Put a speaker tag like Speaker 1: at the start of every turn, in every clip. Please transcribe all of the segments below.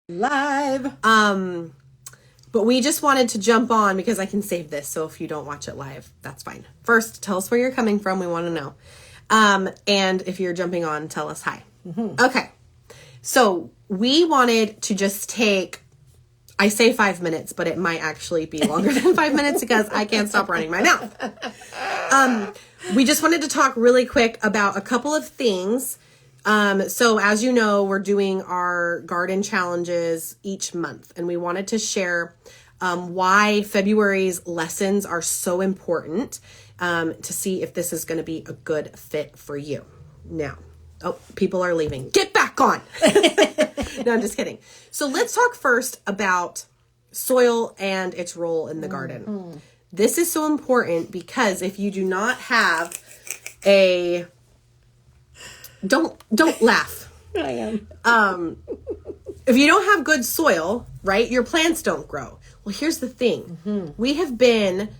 Speaker 1: Live.
Speaker 2: But we just wanted to jump on because I can save this. So if you don't watch it live, that's fine. First, tell us where you're coming from. We want to know. And if you're jumping on, tell us hi. Mm-hmm. Okay. So we wanted to just take, I say 5 minutes, but it might actually be longer than 5 minutes because I can't stop running my mouth. We just wanted to talk really quick about a couple of things. So as you know, we're doing our garden challenges each month, and we wanted to share why February's lessons are so important to see if this is going to be a good fit for you. Now, people are leaving. Get back on. No, I'm just kidding. So let's talk first about soil and its role in the garden. Mm-hmm. This is so important because if you do not have don't laugh.
Speaker 1: I am.
Speaker 2: If you don't have good soil, right, your plants don't grow. Well, here's the thing. Mm-hmm. We have been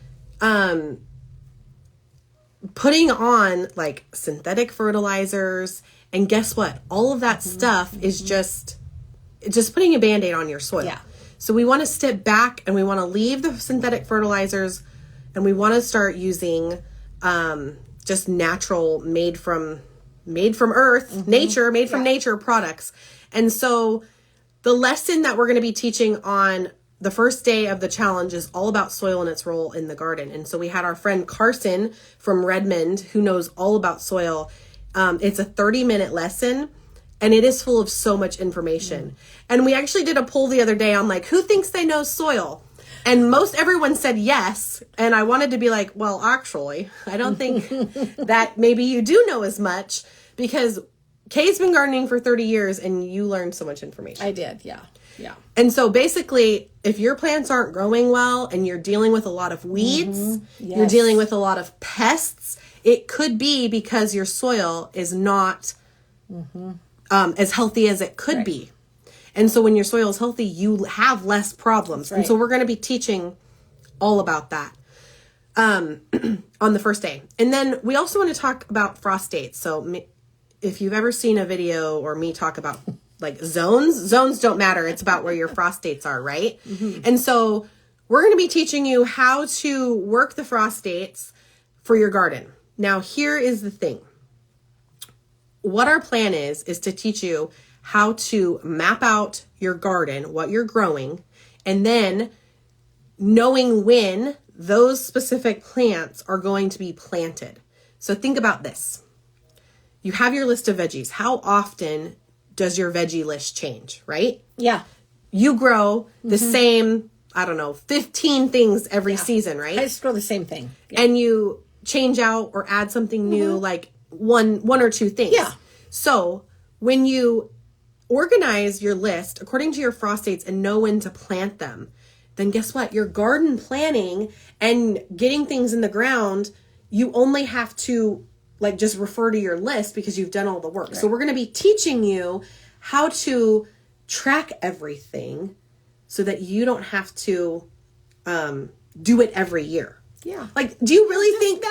Speaker 2: putting on like synthetic fertilizers, and guess what? All of that stuff is just putting a Band-Aid on your soil.
Speaker 1: Yeah.
Speaker 2: So we want to step back and we want to leave the synthetic fertilizers, and we want to start using just natural, made from earth, nature, made from nature products. And so the lesson that we're going to be teaching on the first day of the challenge is all about soil and its role in the garden. And so we had our friend Carson from Redmond, who knows all about soil. It's a 30-minute lesson, and it is full of so much information. And we actually did a poll the other day on like, who thinks they know soil? And everyone said yes. And I wanted to be like, well, actually, I don't think that maybe you do know as much, because Kay's been gardening for 30 years and you learned so much information.
Speaker 1: I did, yeah. Yeah.
Speaker 2: And so basically, if your plants aren't growing well and you're dealing with a lot of weeds, you're dealing with a lot of pests, it could be because your soil is not as healthy as it could be. And so when your soil is healthy, you have less problems. Right. And so we're going to be teaching all about that on the first day. And then we also want to talk about frost dates. So if you've ever seen a video or me talk about like zones don't matter. It's about where your frost dates are, right? Mm-hmm. And so we're going to be teaching you how to work the frost dates for your garden. Now, here is the thing. What our plan is to teach you how to map out your garden, what you're growing, and then knowing when those specific plants are going to be planted. So think about this. You have your list of veggies. How often does your veggie list change, right?
Speaker 1: Yeah.
Speaker 2: You grow the same, 15 things every season, right?
Speaker 1: I just grow the same thing.
Speaker 2: Yeah. And you change out or add something new, like one or two things.
Speaker 1: Yeah.
Speaker 2: So when you organize your list according to your frost dates and know when to plant them, then guess what? Your garden planning and getting things in the ground, you only have to like just refer to your list because you've done all the work. Right. So we're going to be teaching you how to track everything so that you don't have to do it every year.
Speaker 1: Yeah.
Speaker 2: Like, do you really think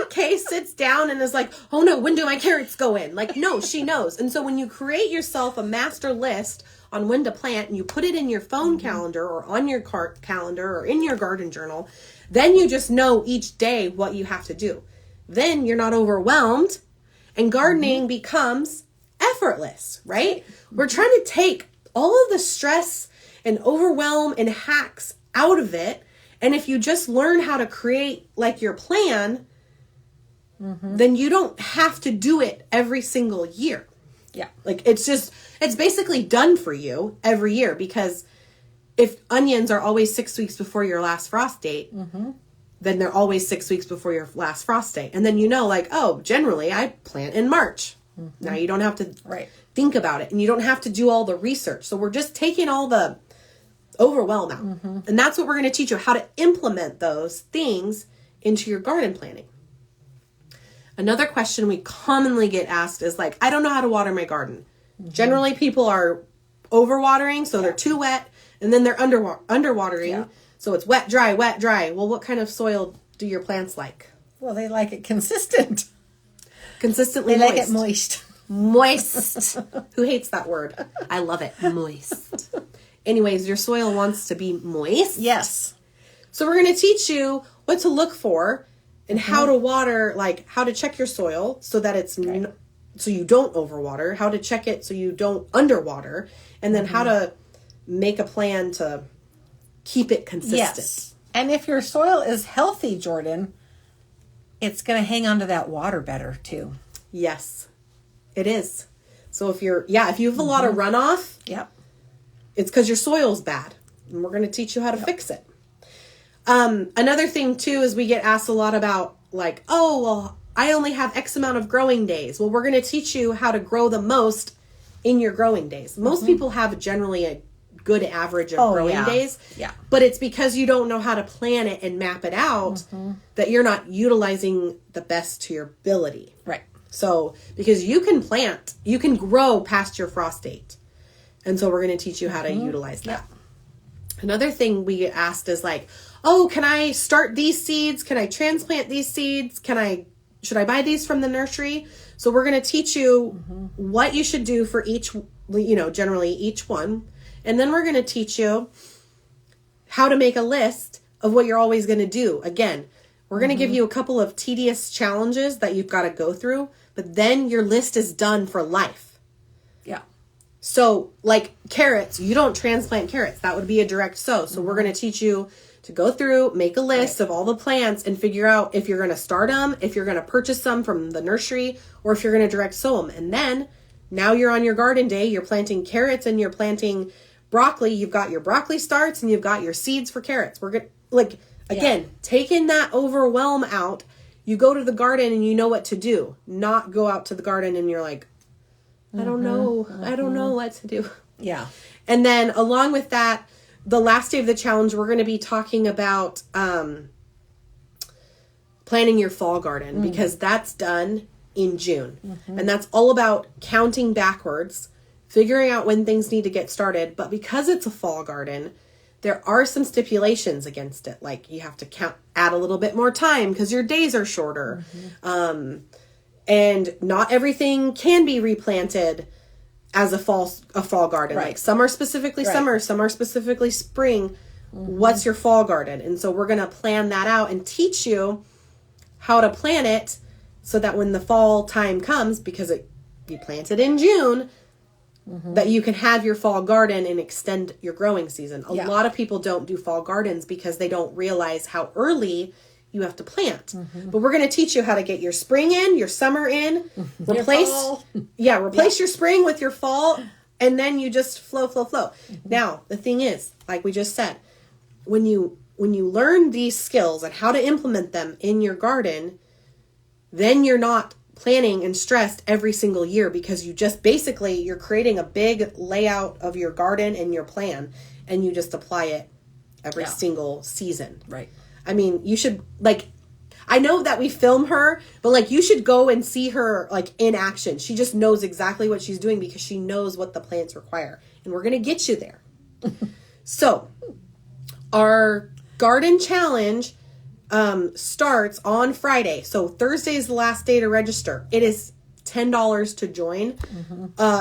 Speaker 2: Kay sits down and is like, oh no, when do my carrots go in? Like, no, she knows. And so when you create yourself a master list on when to plant and you put it in your phone calendar or on your calendar or in your garden journal, then you just know each day what you have to do. Then you're not overwhelmed and gardening becomes effortless, right? We're trying to take all of the stress and overwhelm and hacks out of it. And if you just learn how to create like your plan, then you don't have to do it every single year.
Speaker 1: Yeah.
Speaker 2: Like it's basically done for you every year, because if onions are always 6 weeks before your last frost date, then they're always 6 weeks before your last frost date. And then like, oh, generally I plant in March. Now you don't have to think about it, and you don't have to do all the research. So we're just taking all the overwhelm out. And that's what we're going to teach you, how to implement those things into your garden planning. Another question we commonly get asked is like, I don't know how to water my garden. Generally people are overwatering, so they're too wet, and then they're underwatering. Yeah. So it's wet, dry, wet, dry. Well, what kind of soil do your plants like?
Speaker 1: Well, they like it consistent.
Speaker 2: Consistently
Speaker 1: moist. They like it moist.
Speaker 2: Moist. Who hates that word? I love it. Moist. Anyways, your soil wants to be moist.
Speaker 1: Yes.
Speaker 2: So we're going to teach you what to look for and how to water, like how to check your soil so that it's so you don't overwater, how to check it so you don't underwater, and then how to make a plan to keep it consistent.
Speaker 1: Yes. And if your soil is healthy, Jordan, it's going to hang on to that water better too.
Speaker 2: Yes, it is. So if you have a lot of runoff,
Speaker 1: Yep.
Speaker 2: it's because your soil's bad. And we're going to teach you how to fix it. Another thing too is we get asked a lot about like, oh, well, I only have X amount of growing days. Well, we're going to teach you how to grow the most in your growing days. Most people have generally a good average of growing days.
Speaker 1: Yeah.
Speaker 2: But it's because you don't know how to plan it and map it out that you're not utilizing the best to your ability.
Speaker 1: Right.
Speaker 2: So, because you can grow past your frost date. And so we're going to teach you how to utilize that. Another thing we get asked is like, oh, can I start these seeds? Can I transplant these seeds? Should I buy these from the nursery? So we're going to teach you what you should do for each, generally each one. And then we're going to teach you how to make a list of what you're always going to do. Again, we're going to give you a couple of tedious challenges that you've got to go through, but then your list is done for life.
Speaker 1: Yeah.
Speaker 2: So like carrots, you don't transplant carrots. That would be a direct sow. So we're going to teach you to go through, make a list of all the plants and figure out if you're going to start them, if you're going to purchase them from the nursery, or if you're going to direct sow them. And then now you're on your garden day, you're planting carrots and you're planting broccoli. You've got your broccoli starts and you've got your seeds for carrots. We're going to, again, taking that overwhelm out, you go to the garden and you know what to do, not go out to the garden and you're like, I don't know. I don't know what to do.
Speaker 1: Yeah.
Speaker 2: And then along with that, the last day of the challenge, we're going to be talking about planning your fall garden because that's done in June. And that's all about counting backwards, figuring out when things need to get started. But because it's a fall garden, there are some stipulations against it. Like you have to add a little bit more time because your days are shorter. And not everything can be replanted as a fall garden.
Speaker 1: Right.
Speaker 2: Like some are specifically summer, some are specifically spring. What's your fall garden? And so we're going to plan that out and teach you how to plan it so that when the fall time comes, because you planted in June, that you can have your fall garden and extend your growing season. A lot of people don't do fall gardens because they don't realize how early you have to plant. But we're going to teach you how to get your spring in, your summer in, replace your spring with your fall, and then you just flow. Now, the thing is, like we just said, when you learn these skills and how to implement them in your garden, then you're not planning and stressed every single year because you just basically you're creating a big layout of your garden and your plan and you just apply it every single season.
Speaker 1: Right.
Speaker 2: I mean, you should I know that we film her, but you should go and see her in action. She just knows exactly what she's doing because she knows what the plants require. And we're going to get you there. So, our garden challenge starts on Friday. So Thursday is the last day to register. It is $10 to join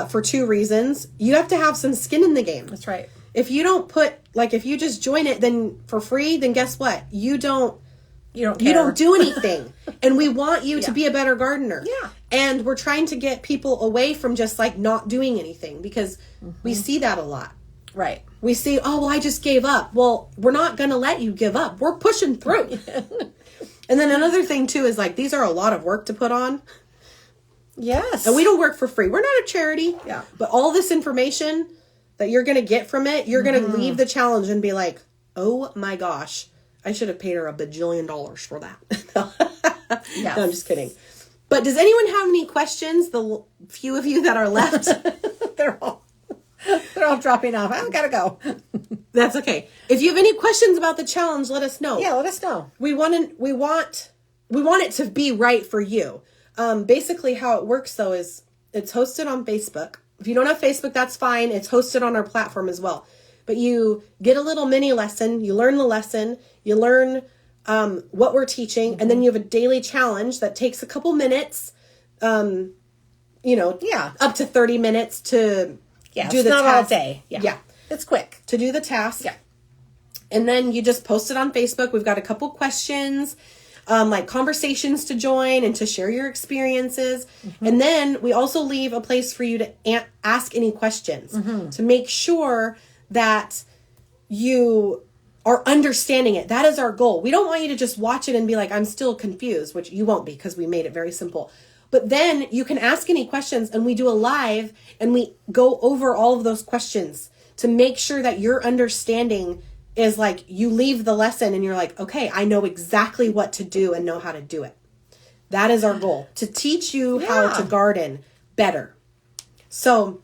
Speaker 2: for two reasons. You have to have some skin in the game.
Speaker 1: That's right.
Speaker 2: If you don't if you just join it then for free, then guess what? You don't do anything. And we want you to be a better gardener.
Speaker 1: Yeah.
Speaker 2: And we're trying to get people away from just not doing anything because we see that a lot.
Speaker 1: Right.
Speaker 2: We see, oh, well, I just gave up. Well, we're not going to let you give up. We're pushing through. And then another thing, too, is these are a lot of work to put on.
Speaker 1: Yes.
Speaker 2: And we don't work for free. We're not a charity.
Speaker 1: Yeah.
Speaker 2: But all this information that you're going to get from it, you're going to leave the challenge and be like, oh, my gosh, I should have paid her $1 bajillion for that.
Speaker 1: Yes.
Speaker 2: No, I'm just kidding. But does anyone have any questions? The few of you that are left.
Speaker 1: They're all dropping off. I gotta go.
Speaker 2: That's okay. If you have any questions about the challenge, let us know.
Speaker 1: Yeah, let us know.
Speaker 2: We want it to be right for you. Basically how it works though is it's hosted on Facebook. If you don't have Facebook, that's fine. It's hosted on our platform as well. But you get a little mini lesson, you learn the lesson, you learn what we're teaching, and then you have a daily challenge that takes a couple minutes.
Speaker 1: Yeah.
Speaker 2: up to 30 minutes to
Speaker 1: Yeah,
Speaker 2: do
Speaker 1: it's
Speaker 2: the
Speaker 1: not
Speaker 2: task.
Speaker 1: all day. Yeah. It's quick.
Speaker 2: To do the task.
Speaker 1: Yeah.
Speaker 2: And then you just post it on Facebook. We've got a couple questions, like conversations to join and to share your experiences. And then we also leave a place for you to ask any questions to make sure that you are understanding it. That is our goal. We don't want you to just watch it and be like, I'm still confused, which you won't be because we made it very simple. But then you can ask any questions and we do a live and we go over all of those questions to make sure that your understanding is like you leave the lesson and you're like, okay, I know exactly what to do and know how to do it. That is our goal, to teach you how to garden better. So,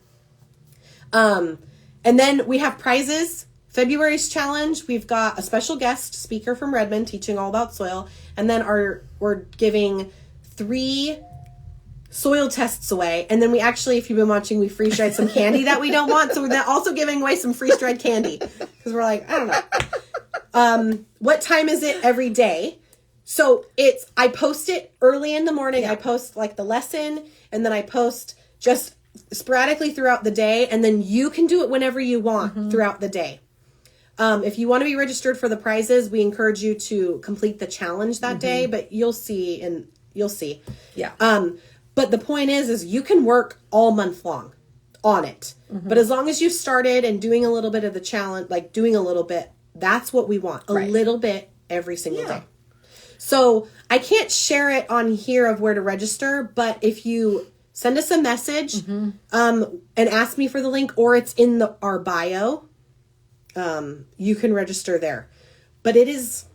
Speaker 2: and then we have prizes. February's challenge, we've got a special guest speaker from Redmond teaching all about soil. And then we're giving 3 soil tests away. And then we actually, if you've been watching, we freeze-dried some candy that we don't want. So we're also giving away some freeze-dried candy. Because we're like, I don't know. What time is it every day? So I post it early in the morning. Yeah. I post like the lesson. And then I post just sporadically throughout the day. And then you can do it whenever you want throughout the day. If you want to be registered for the prizes, we encourage you to complete the challenge that day, but you'll see. Yeah. But the point is you can work all month long on it. But as long as you started and doing a little bit of the challenge, like doing a little bit, that's what we want. A little bit every single day. So I can't share it on here of where to register, but if you send us a message, and ask me for the link, or it's in our bio, you can register there. But it is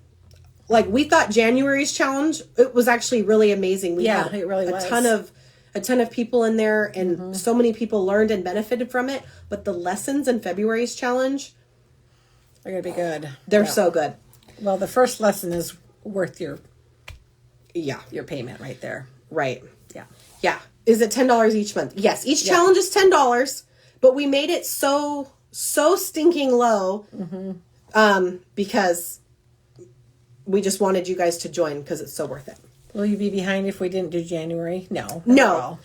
Speaker 2: like, we thought January's challenge, it was actually really amazing. We had
Speaker 1: it really was.
Speaker 2: a ton of people in there, and so many people learned and benefited from it. But the lessons in February's challenge
Speaker 1: are going to be good.
Speaker 2: They're so good.
Speaker 1: Well, the first lesson is worth your payment right there.
Speaker 2: Right.
Speaker 1: Yeah.
Speaker 2: Yeah. Is it $10 each month? Yes. Each challenge is $10, but we made it so stinking low, because we just wanted you guys to join because it's so worth it.
Speaker 1: Will you be behind if we didn't do January? No.
Speaker 2: No.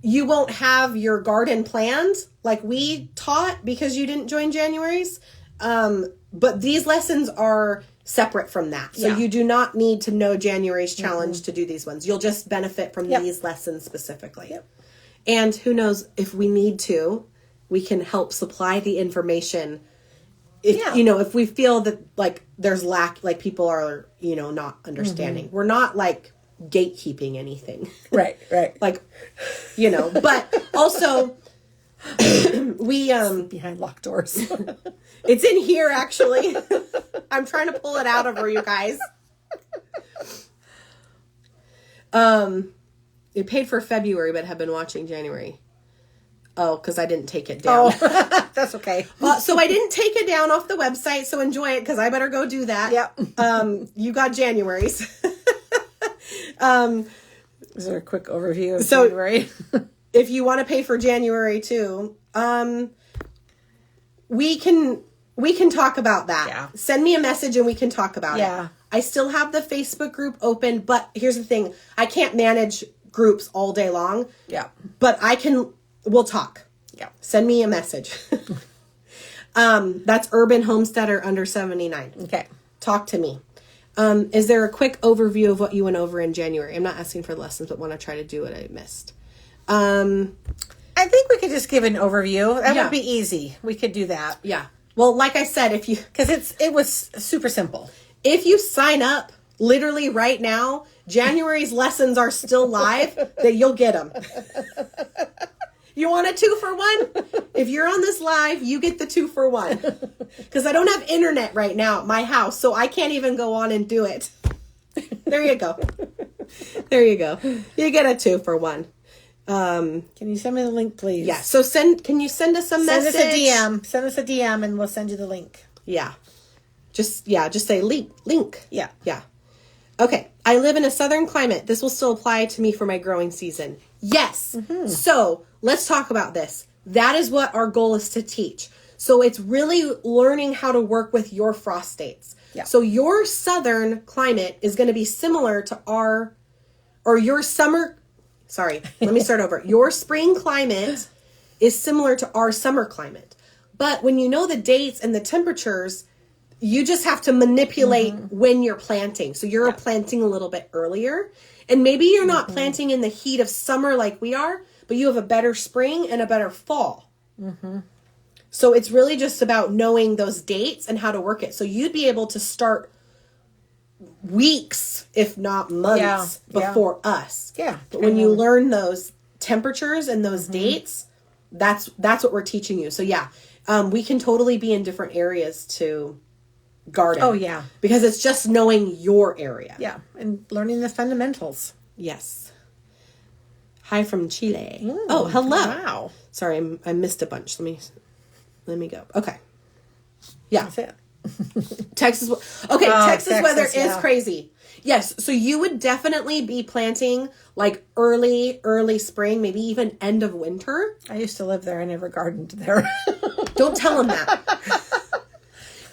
Speaker 2: You won't have your garden planned like we taught because you didn't join January's. But these lessons are separate from that. So you do not need to know January's challenge to do these ones. You'll just benefit from these lessons specifically. Yep. And who knows, if we need to, we can help supply the information. If we feel that like there's lack, like people are, not understanding. We're not like gatekeeping anything.
Speaker 1: Right.
Speaker 2: Like, but also we
Speaker 1: behind locked doors.
Speaker 2: It's in here actually. I'm trying to pull it out over you guys. It paid for February, but have been watching January. Oh, because I didn't take it down.
Speaker 1: Oh, that's okay.
Speaker 2: So I didn't take it down off the website, so enjoy it, because I better go do that.
Speaker 1: Yep.
Speaker 2: You got January's.
Speaker 1: Is there a quick overview of January?
Speaker 2: If you want to pay for January too, we can talk about that.
Speaker 1: Yeah.
Speaker 2: Send me a message and we can talk about it.
Speaker 1: Yeah.
Speaker 2: I still have the Facebook group open, but here's the thing. I can't manage groups all day long.
Speaker 1: Yeah.
Speaker 2: But we'll talk.
Speaker 1: Yeah.
Speaker 2: Send me a message. That's Urban Homesteader under 79.
Speaker 1: Okay.
Speaker 2: Talk to me. Is there a quick overview of what you went over in January? I'm not asking for lessons, but want to try to do what I missed.
Speaker 1: I think we could just give an overview. That would be easy. We could do that.
Speaker 2: Yeah. Well, like I said,
Speaker 1: because it was super simple.
Speaker 2: If you sign up literally right now, January's lessons are still live, that you'll get them. You want a 2-for-1? If you're on this live, you get the 2-for-1. Because I don't have internet right now at my house, so I can't even go on and do it. There you go. There you go. You get a 2-for-1.
Speaker 1: Can you send me the link, please?
Speaker 2: Yeah. So can you send us a message?
Speaker 1: Send us a DM. Send us a DM and we'll send you the link.
Speaker 2: Yeah. Just say link.
Speaker 1: Yeah.
Speaker 2: Yeah. Okay. I live in a southern climate. This will still apply to me for my growing season. Yes. Mm-hmm. So let's talk about this. That is what our goal is to teach. So it's really learning how to work with your frost dates. Yeah. So your southern climate is going to be similar to your summer. Sorry, let me start over. Your spring climate is similar to our summer climate. But when you know the dates and the temperatures, you just have to manipulate when you're planting. So you're planting a little bit earlier. And maybe you're not planting in the heat of summer like we are, but you have a better spring and a better fall. So it's really just about knowing those dates and how to work it. So you'd be able to start weeks, if not months, before us.
Speaker 1: Yeah.
Speaker 2: But when you learn those temperatures and those dates, that's what we're teaching you. So yeah, we can totally be in different areas to garden.
Speaker 1: Oh, yeah.
Speaker 2: Because it's just knowing your area.
Speaker 1: Yeah. And learning the fundamentals.
Speaker 2: Yes. Hi from Chile. Oh, hello.
Speaker 1: Wow.
Speaker 2: Sorry, I missed a bunch. Let me go. Okay. Yeah.
Speaker 1: That's it.
Speaker 2: Texas. Okay, Texas weather is
Speaker 1: yeah.
Speaker 2: crazy. Yes, so you would definitely be planting like early spring, maybe even end of winter.
Speaker 1: I used to live there. I never gardened there.
Speaker 2: Don't tell them that.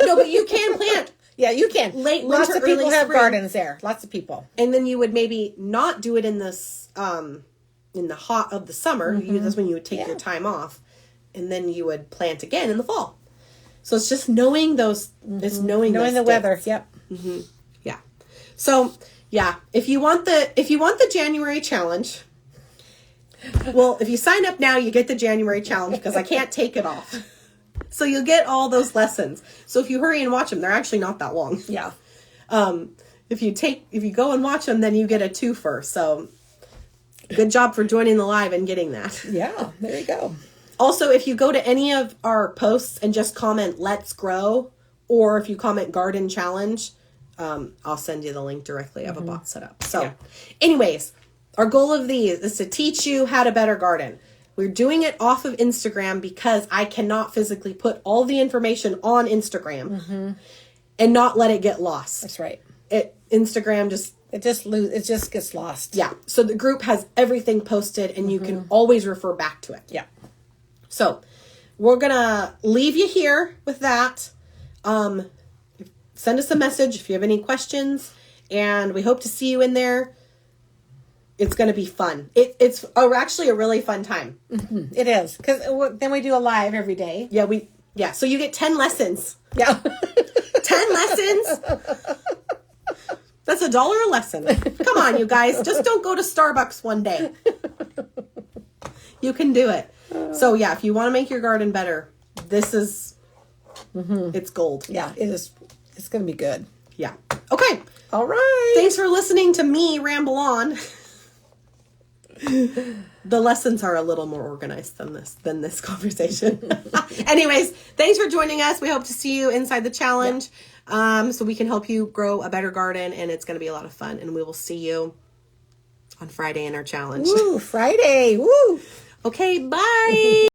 Speaker 2: No, but you can plant.
Speaker 1: Yeah, you can.
Speaker 2: Late
Speaker 1: Lots
Speaker 2: winter,
Speaker 1: of people
Speaker 2: early
Speaker 1: have
Speaker 2: spring.
Speaker 1: gardens there. Lots of people.
Speaker 2: And then you would maybe not do it in this in the hot of the summer. That's when you would take your time off, and then you would plant again in the fall. So it's just knowing those. It's knowing
Speaker 1: Knowing
Speaker 2: those
Speaker 1: the weather.
Speaker 2: dates.
Speaker 1: Yep.
Speaker 2: Yeah. So yeah, if you want the January challenge, well, if you sign up now, you get the January challenge because I can't take it off. So you'll get all those lessons. So if you hurry and watch them, they're actually not that long.
Speaker 1: Yeah.
Speaker 2: If you go and watch them, then you get a twofer. So good job for joining the live and getting that.
Speaker 1: Yeah. There you go.
Speaker 2: Also, if you go to any of our posts and just comment "Let's Grow," or if you comment "Garden Challenge," I'll send you the link directly. I have a bot set up. So, anyways, our goal of these is to teach you how to better garden. We're doing it off of Instagram because I cannot physically put all the information on Instagram and not let it get lost.
Speaker 1: That's right.
Speaker 2: Instagram just
Speaker 1: It just gets lost.
Speaker 2: yeah. So the group has everything posted, and you can always refer back to it.
Speaker 1: Yeah.
Speaker 2: So we're gonna leave you here with that. Send us a message if you have any questions, and we hope to see you in there. It's going to be fun. It's actually a really fun time.
Speaker 1: It is. Because then we do a live every day.
Speaker 2: Yeah. So you get 10 lessons.
Speaker 1: Yeah.
Speaker 2: 10 lessons. That's $1 a lesson. Come on, you guys. Just don't go to Starbucks one day. You can do it. So yeah, if you want to make your garden better, this is, it's gold.
Speaker 1: Yeah, it is. It's going to be good.
Speaker 2: Yeah. Okay.
Speaker 1: All right.
Speaker 2: Thanks for listening to me ramble on. The lessons are a little more organized than this conversation. Anyways, thanks for joining us. We hope to see you inside the challenge, so we can help you grow a better garden, and it's going to be a lot of fun. And we will see you on Friday in our challenge.
Speaker 1: Woo, Friday. Woo.
Speaker 2: Okay, bye.